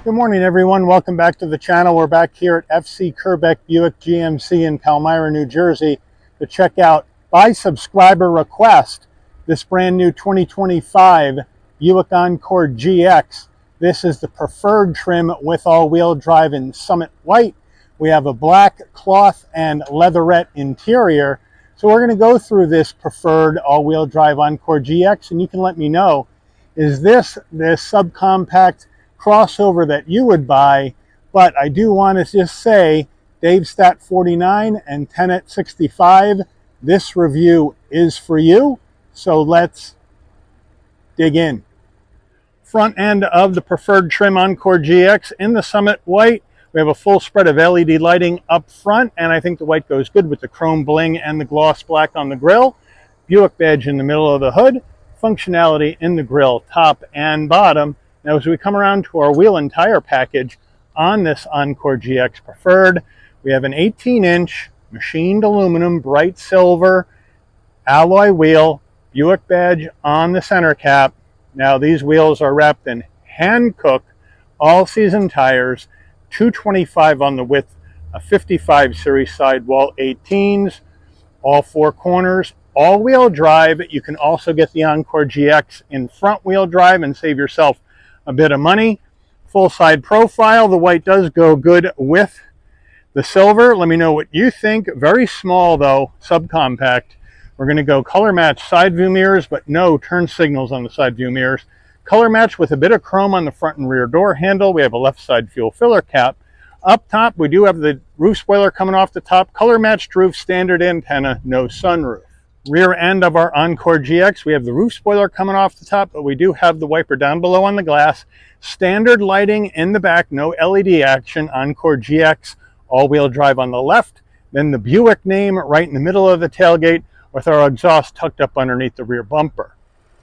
Good morning, everyone. Welcome back to the channel. We're back here at FC Kerbeck Buick GMC in Palmyra, New Jersey to check out, by subscriber request, this brand new 2025 Buick Encore GX. This is the preferred trim with all-wheel drive in Summit White. We have a black cloth and leatherette interior. So we're going to go through this preferred all-wheel drive Encore GX, and you can let me know, is this subcompact crossover that you would buy? But I do want to just say, Dave Stat 49 and Tenet 65, this review is for you. So let's dig in. Front end of the preferred trim Encore GX in the Summit White. We have a full spread of LED lighting up front, and I think the white goes good with the chrome bling and the gloss black on the grille. Buick badge in the middle of the hood. Functionality in the grille, top and bottom. Now, as we come around to our wheel and tire package on this Encore GX Preferred, we have an 18-inch machined aluminum, bright silver alloy wheel, Buick badge on the center cap. Now, these wheels are wrapped in hand-cook, all-season tires, 225 on the width, a 55 series sidewall 18s, all four corners, all-wheel drive. You can also get the Encore GX in front-wheel drive and save yourself a bit of money. Full side profile. The white does go good with the silver. Let me know what you think. Very small though, subcompact. We're going to go color match side view mirrors, but no turn signals on the side view mirrors. Color match with a bit of chrome on the front and rear door handle. We have a left side fuel filler cap. Up top, we do have the roof spoiler coming off the top. Color matched roof, standard antenna, no sunroof. Rear end of our Encore GX, we have the roof spoiler coming off the top, but we do have the wiper down below on the glass. Standard lighting in the back, no LED action. Encore GX, all-wheel drive on the left. Then the Buick name right in the middle of the tailgate with our exhaust tucked up underneath the rear bumper.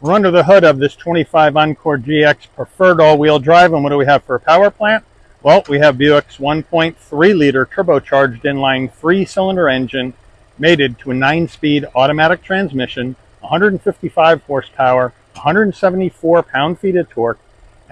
We're under the hood of this 25 Encore GX Preferred all-wheel drive, and what do we have for a power plant? Well, we have Buick's 1.3-liter turbocharged inline 3-cylinder engine, mated to a 9-speed automatic transmission, 155 horsepower, 174 pound-feet of torque,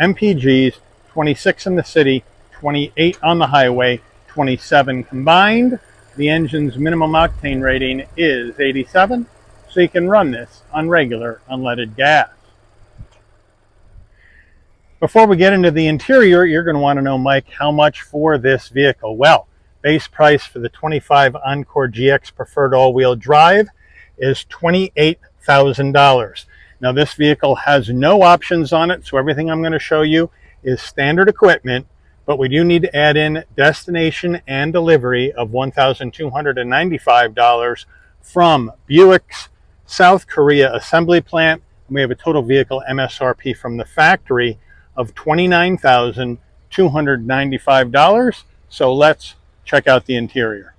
MPGs, 26 in the city, 28 on the highway, 27 combined. The engine's minimum octane rating is 87, so you can run this on regular unleaded gas. Before we get into the interior, you're going to want to know, Mike, how much for this vehicle? Well, base price for the 25 Encore GX Preferred all-wheel drive is $28,000. Now, this vehicle has no options on it, so everything I'm going to show you is standard equipment, but we do need to add in destination and delivery of $1,295 from Buick's South Korea assembly plant. And we have a total vehicle MSRP from the factory of $29,295. So let's check out the interior.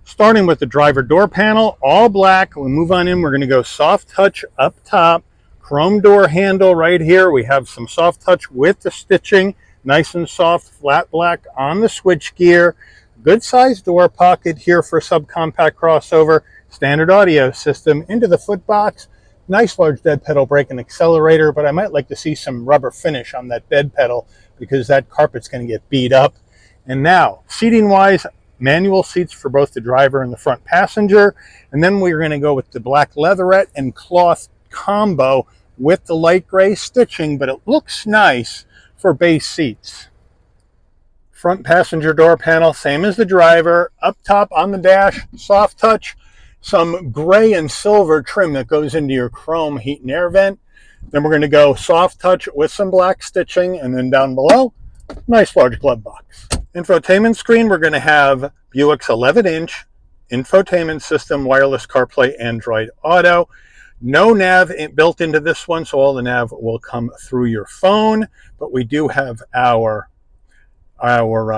Starting with the driver door panel, all black. We move on in. We're going to go soft touch up top, chrome door handle right here. We have some soft touch with the stitching, nice and soft, flat black on the switch gear. Good sized door pocket here for a subcompact crossover. Standard audio system into the foot box. Nice large dead pedal brake and accelerator, but I might like to see some rubber finish on that dead pedal because that carpet's going to get beat up. And now, seating-wise, manual seats for both the driver and the front passenger. And then we're going to go with the black leatherette and cloth combo with the light gray stitching, but it looks nice for base seats. Front passenger door panel, same as the driver. Up top on the dash, soft touch, some gray and silver trim that goes into your chrome heat and air vent. Then we're going to go soft touch with some black stitching, and then down below, nice large glove box. Infotainment screen, we're going to have Buick's 11-inch infotainment system, wireless CarPlay, Android Auto. No nav built into this one, so all the nav will come through your phone. But we do have our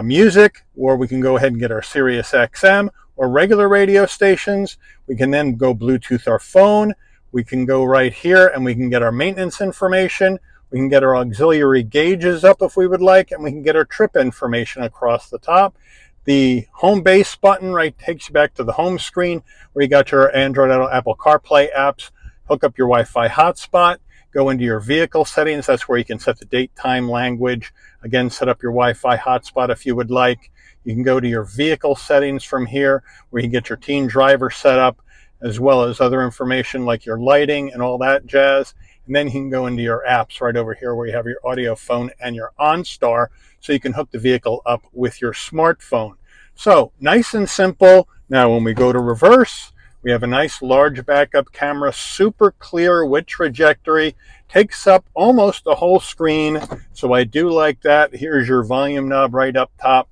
music, or we can go ahead and get our Sirius XM or regular radio stations. We can then go Bluetooth our phone. We can go right here and we can get our maintenance information. We can get our auxiliary gauges up if we would like, and we can get our trip information across the top. The home base button right takes you back to the home screen where you got your Android Auto, Apple CarPlay apps. Hook up your Wi-Fi hotspot. go into your vehicle settings. That's where you can set the date, time, language. Again, set up your Wi-Fi hotspot if you would like. You can go to your vehicle settings from here, where you can get your teen driver set up, as well as other information like your lighting and all that jazz. And then you can go into your apps right over here where you have your audio phone and your OnStar, so you can hook the vehicle up with your smartphone. So nice and simple. Now when we go to reverse, we have a nice large backup camera, super clear with trajectory, takes up almost the whole screen. So I do like that. Here's your volume knob right up top.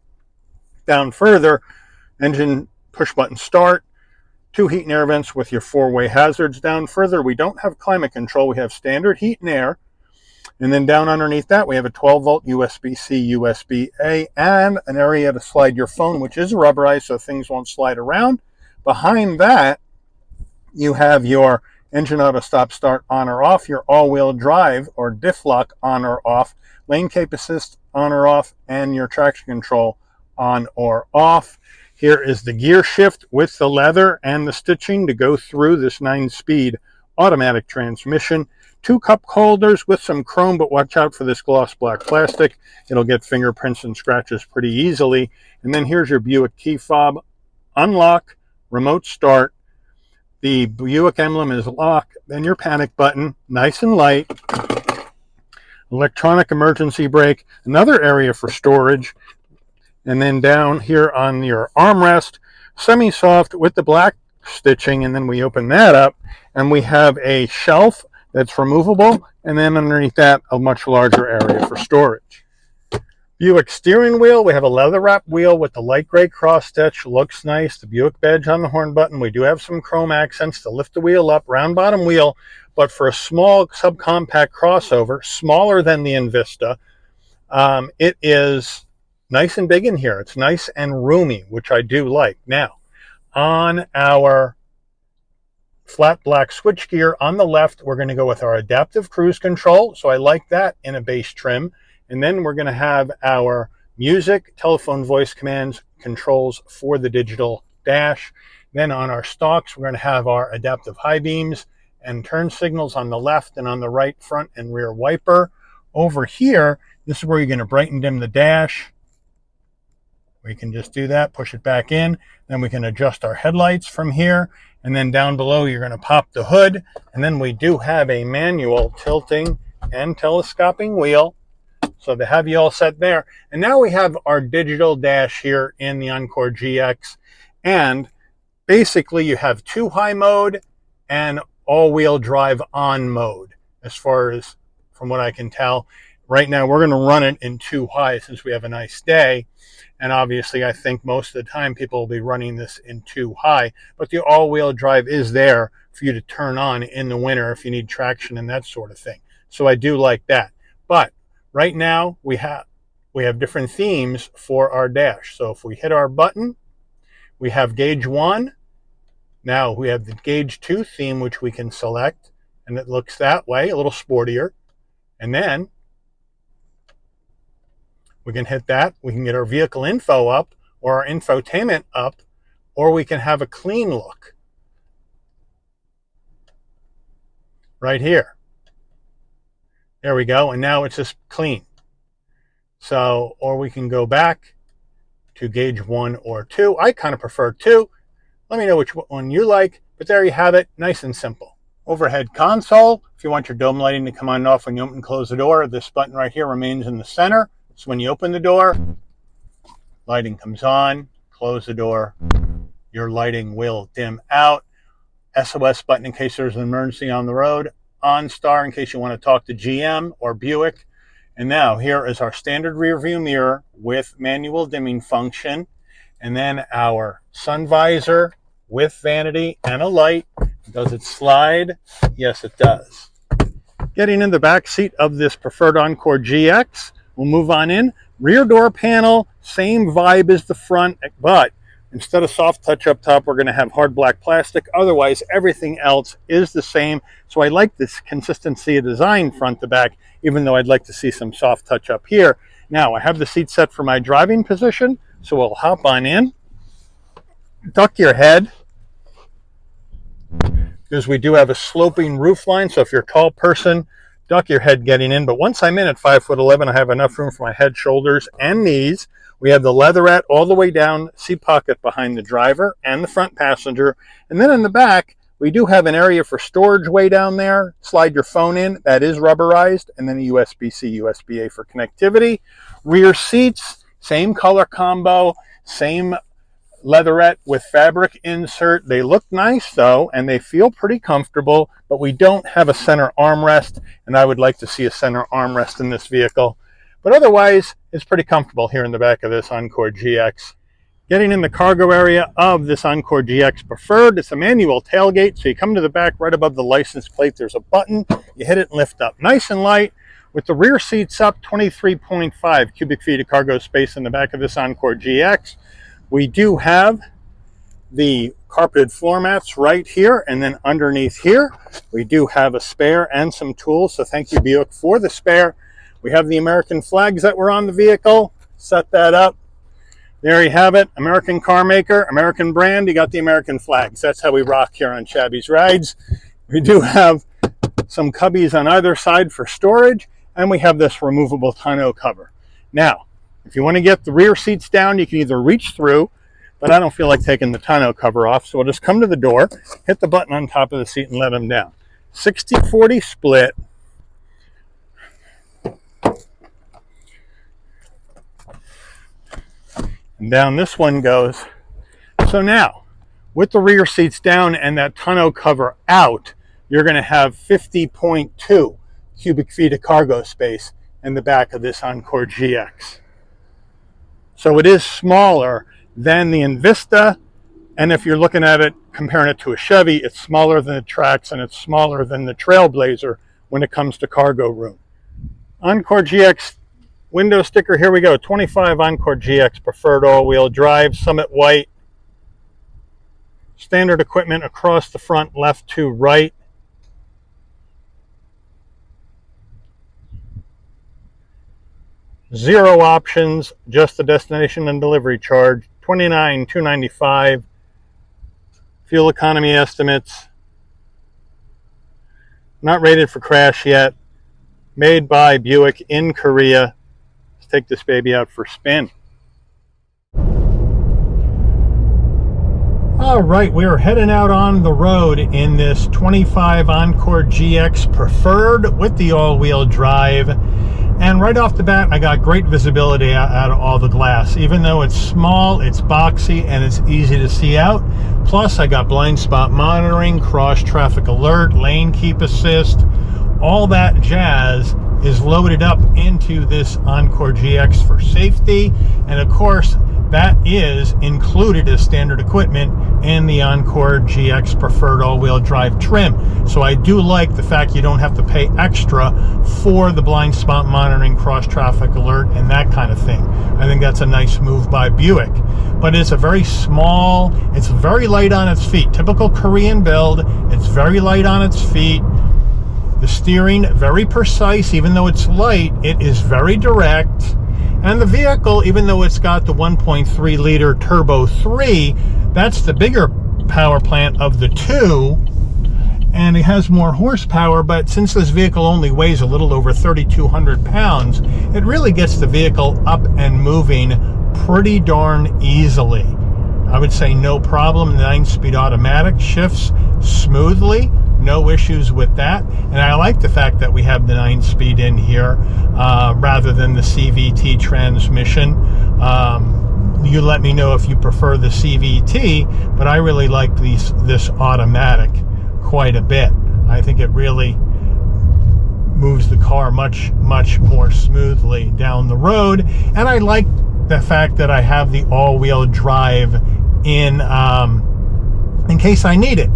Down further, engine push button start, 2 heat and air vents with your 4-way hazards. Down further, we don't have climate control. We have standard heat and air. And then down underneath that, we have a 12-volt USB-C, USB-A, and an area to slide your phone, which is rubberized so things won't slide around. Behind that, you have your engine auto stop start on or off, your all-wheel drive or diff lock on or off, lane keep assist on or off, and your traction control on or off. Here is the gear shift with the leather and the stitching to go through this 9-speed automatic transmission. 2 cup holders with some chrome, but watch out for this gloss black plastic. It'll get fingerprints and scratches pretty easily. And then here's your Buick key fob, unlock, remote start. The Buick emblem is lock, then your panic button, nice and light. Electronic emergency brake, another area for storage. And then down here on your armrest, semi-soft with the black stitching, and then we open that up and we have a shelf that's removable, and then underneath that a much larger area for storage. Buick steering wheel, we have a leather wrap wheel with the light gray cross stitch, looks nice. The Buick badge on the horn button. We do have some chrome accents to lift the wheel up, round bottom wheel, but for a small subcompact crossover, smaller than the Invista, it is nice and big in here. It's nice and roomy, which I do like. Now, on our flat black switchgear on the left, we're going to go with our adaptive cruise control. So I like that in a base trim. And then we're going to have our music, telephone voice commands, controls for the digital dash. Then on our stalks, we're going to have our adaptive high beams and turn signals on the left, and on the right, front and rear wiper. Over here, this is where you're going to brighten dim the dash. We can just do that, push it back in. Then we can adjust our headlights from here. And then down below, you're going to pop the hood. And then we do have a manual tilting and telescoping wheel. So to have you all set there. And now we have our digital dash here in the Encore GX. And basically you have 2 high mode and all-wheel drive on mode, as far as from what I can tell. Right now we're going to run it in 2 high since we have a nice day. And obviously I think most of the time people will be running this in 2 high. But the all-wheel drive is there for you to turn on in the winter if you need traction and that sort of thing. So I do like that. But right now we have different themes for our dash. So if we hit our button, we have gauge 1. Now we have the gauge 2 theme, which we can select, and it looks that way, a little sportier. And then we can hit that. We can get our vehicle info up, or our infotainment up, or we can have a clean look right here. There we go. And now it's just clean. So, or we can go back to gauge 1 or 2. I kind of prefer 2. Let me know which one you like, but there you have it. Nice and simple. Overhead console. If you want your dome lighting to come on and off when you open and close the door, this button right here remains in the center. So when you open the door, lighting comes on, close the door, your lighting will dim out. SOS button in case there's an emergency on the road. OnStar in case you want to talk to GM or Buick. And now here is our standard rear view mirror with manual dimming function. And then our sun visor with vanity and a light. Does it slide? Yes, it does. Getting in the back seat of this preferred Encore GX. We'll move on in. Rear door panel, same vibe as the front, but instead of soft touch up top, we're going to have hard black plastic. Otherwise, everything else is the same. So I like this consistency of design front to back, even though I'd like to see some soft touch up here. Now, I have the seat set for my driving position, so we'll hop on in. Duck your head, because we do have a sloping roof line. So if you're a tall person, duck your head getting in, but once I'm in at 5'11", I have enough room for my head, shoulders, and knees. We have the leatherette all the way down, seat pocket behind the driver and the front passenger. And then in the back, we do have an area for storage way down there. Slide your phone in. That is rubberized. And then a USB-C, USB-A for connectivity. Rear seats, same color combo, same leatherette with fabric insert. They look nice though, and they feel pretty comfortable, but we don't have a center armrest, and I would like to see a center armrest in this vehicle. But otherwise, it's pretty comfortable here in the back of this Encore GX. Getting in the cargo area of this Encore GX Preferred, it's a manual tailgate, so you come to the back right above the license plate. There's a button, you hit it and lift up. Nice and light. With the rear seats up, 23.5 cubic feet of cargo space in the back of this Encore GX. We do have the carpeted floor mats right here, and then underneath here, we do have a spare and some tools, so thank you, Buick, for the spare. We have the American flags that were on the vehicle. Set that up. There you have it. American car maker, American brand. You got the American flags. That's how we rock here on Shabby's Rides. We do have some cubbies on either side for storage, and we have this removable tonneau cover. Now, if you want to get the rear seats down, you can either reach through, but I don't feel like taking the tonneau cover off, so we'll just come to the door, hit the button on top of the seat, and let them down. 60-40 split. And down this one goes. So now, with the rear seats down and that tonneau cover out, you're going to have 50.2 cubic feet of cargo space in the back of this Encore GX. So it is smaller than the Invista, and if you're looking at it, comparing it to a Chevy, it's smaller than the Trax and it's smaller than the Trailblazer when it comes to cargo room. Encore GX window sticker, here we go, 25 Encore GX Preferred all-wheel drive, Summit White. Standard equipment across the front, left to right. Zero options, just the destination and delivery charge, $29,295. Fuel economy estimates. Not rated for crash yet. Made by Buick in Korea. Let's take this baby out for a spin. All right, we are heading out on the road in this 25 Encore GX Preferred with the all-wheel drive. And right off the bat, I got great visibility out of all the glass. Even though it's small, it's boxy, and it's easy to see out. Plus, I got blind spot monitoring, cross traffic alert, lane keep assist. All that jazz is loaded up into this Encore GX for safety. And of course, that is included as standard equipment in the Encore GX Preferred all-wheel drive trim. So I do like the fact you don't have to pay extra for the blind spot monitoring, cross traffic alert, and that kind of thing. I think that's a nice move by Buick. But it's a very small, it's very light on its feet. Typical Korean build, it's very light on its feet. The steering, very precise, even though it's light, it is very direct. And the vehicle, even though it's got the 1.3 liter Turbo 3, that's the bigger power plant of the two, and it has more horsepower, but since this vehicle only weighs a little over 3,200 pounds, it really gets the vehicle up and moving pretty darn easily. I would say no problem. 9-speed automatic, shifts smoothly, no issues with that. And I like the fact that we have the 9-speed in here rather than the CVT transmission. You let me know if you prefer the CVT, but I really like this automatic quite a bit. I think it really moves the car much more smoothly down the road. And I like the fact that I have the all-wheel drive in case I need it.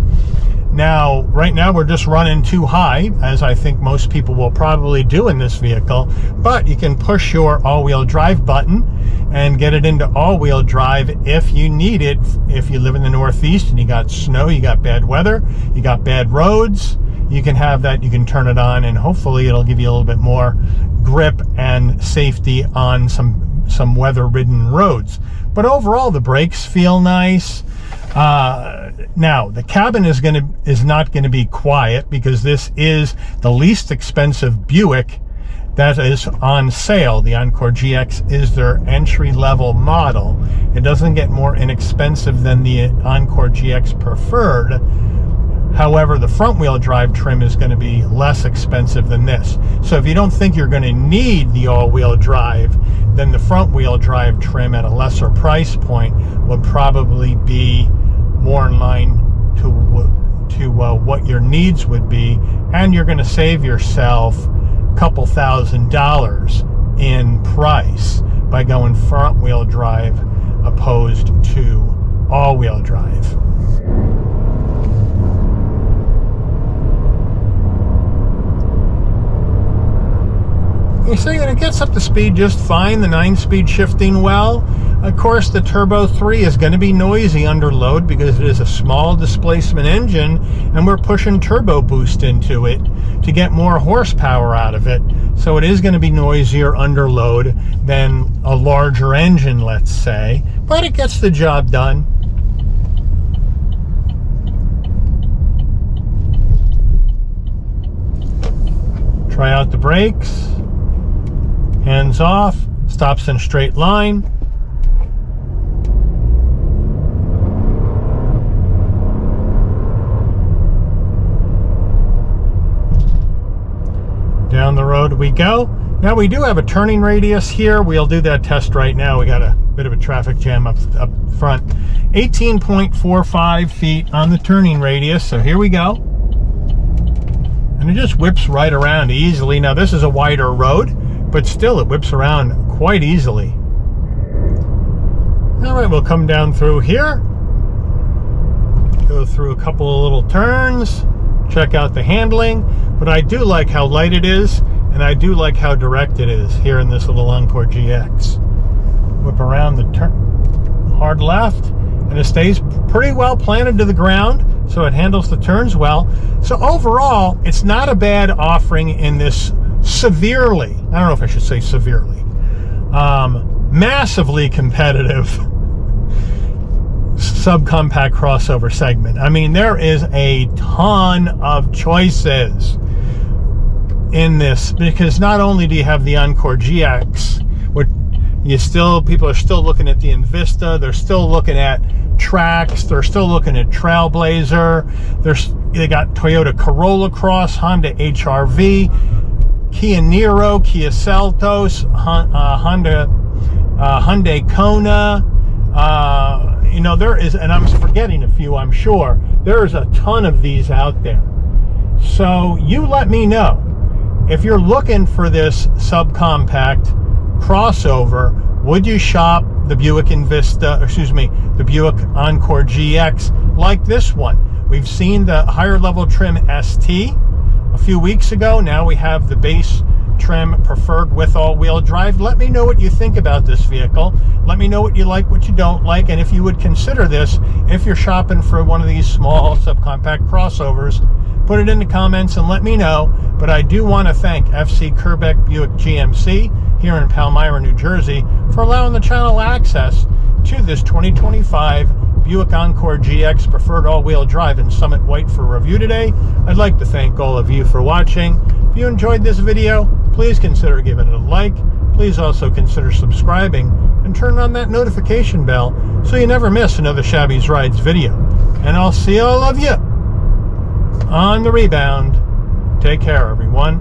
Now, right now we're just running too high, as I think most people will probably do in this vehicle, but you can push your all-wheel drive button and get it into all-wheel drive if you need it. If you live in the Northeast and you got snow, you got bad weather, you got bad roads, you can have that, you can turn it on, and hopefully it'll give you a little bit more grip and safety on some weather-ridden roads. But overall, the brakes feel nice. Now, the cabin is not going to be quiet, because this is the least expensive Buick that is on sale. The Encore GX is their entry-level model. It doesn't get more inexpensive than the Encore GX Preferred. However, the front-wheel drive trim is going to be less expensive than this. So if you don't think you're going to need the all-wheel drive, then the front-wheel drive trim at a lesser price point would probably be more in line to what your needs would be, and you're going to save yourself a couple $1,000s in price by going front-wheel drive opposed to all-wheel drive. You see, and it gets up to speed just fine, the 9-speed shifting well. Of course, the Turbo 3 is going to be noisy under load because it is a small displacement engine, and we're pushing turbo boost into it to get more horsepower out of it. So it is going to be noisier under load than a larger engine, let's say, but it gets the job done. Try out the brakes. Hands off, stops in straight line. Down the road we go. Now we do have a turning radius here. We'll do that test right now. We got a bit of a traffic jam up front. 18.45 feet on the turning radius, so here we go. And it just whips right around easily. Now this is a wider road, but still it whips around quite easily. All right, we'll come down through here, go through a couple of little turns, check out the handling, but I do like how light it is, and I do like how direct it is here in this little Encore GX. Whip around the turn, hard left, and it stays pretty well planted to the ground, so it handles the turns well. So overall, it's not a bad offering in this severely, I don't know if I should say severely, massively competitive subcompact crossover segment. I mean, there is a ton of choices in this, because not only do you have the Encore GX, which people are still looking at the Invista, they're still looking at Trax, they're still looking at Trailblazer, they got Toyota Corolla Cross, Honda HR-V, Kia Niro, Kia Seltos, Hyundai Kona. There is, and I'm forgetting a few, I'm sure. There's a ton of these out there. So you let me know if you're looking for this subcompact crossover. Would you shop the Buick the Buick Encore GX like this one? We've seen the higher level trim ST a few weeks ago. Now we have the base trim Preferred with all-wheel drive. Let me know what you think about this vehicle. Let me know what you like, what you don't like, and if you would consider this if you're shopping for one of these small subcompact crossovers. Put it in the comments and let me know. But I do want to thank FC Kerbeck Buick GMC here in Palmyra, New Jersey, for allowing the channel access to this 2025 Buick Encore GX Preferred all-wheel drive in Summit White for review today. I'd like to thank all of you for watching. If you enjoyed this video, please consider giving it a like. Please also consider subscribing and turn on that notification bell so you never miss another Shabby's Rides video. And I'll see all of you on the rebound. Take care, everyone.